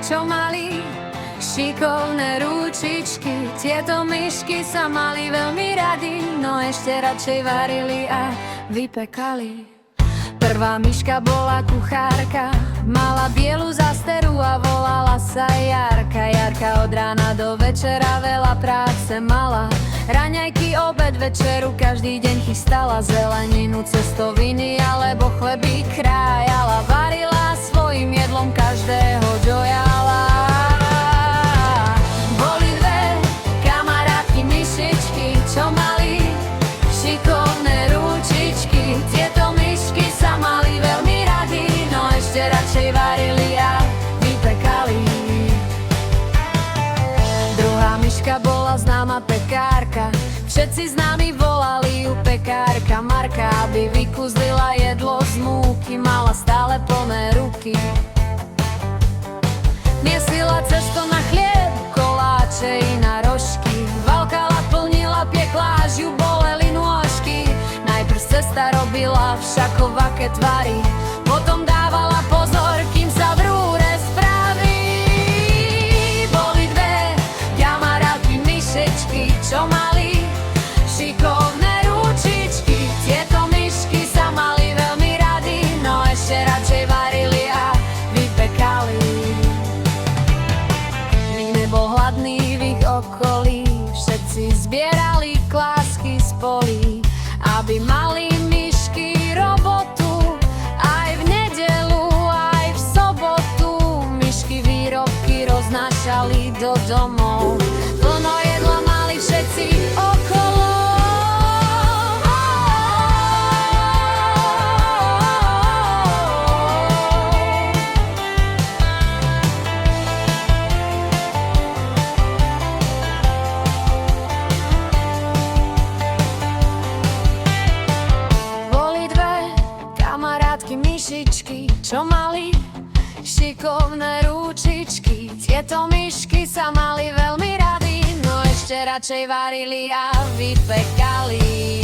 čo mali šikovné ručičky. Tieto myšky sa mali veľmi radi, no ešte radšej varili a vypekali. Prvá myška bola kuchárka, mala bielu zasteru a volala sa Jarka. Jarka od rána do večera veľa práce mala. Raňajky, obed, večeru, každý deň chystala. Zeleninu, cestoviny alebo chlebík krájala. Varila svojim jedlom, každého dojala. Boli dve kamarátky myšičky, čo mali šikovné ručičky. Tieto myšky sa mali veľmi radi, no ešte radšej varili a vypekali. Druhá myška bola známa pekárka, všetci známi volali ju pekárka Marka. Aby vykúzlila jedlo z múky, mala stále plné ruky. Miesila cesto na chlieb, koláče i na rožky. Valkala, plnila, piekla, až ju boleli nôžky. Najprv cesta robila všakovaké tvary, potom dávala pozor, kým sa v rúre spraví. Boli dve kamarátky myšečky, čo mali šikovné ručičky. Tieto myšky sa mali veľmi radi, no ešte radšej varili a vypekali. Nik nebol hladný v ich okolí, všetci zbierali klásky z polí, aby mali myšky robotu aj v nedeľu, aj v sobotu. Myšky výrobky roznášali do domov, plno jedla mali všetci okolo. Boli dve kamarátky myšičky, čo mali šikovné ručičky. Tieto myšky sa mali veľmi radi, no ešte radšej varili a vypekali.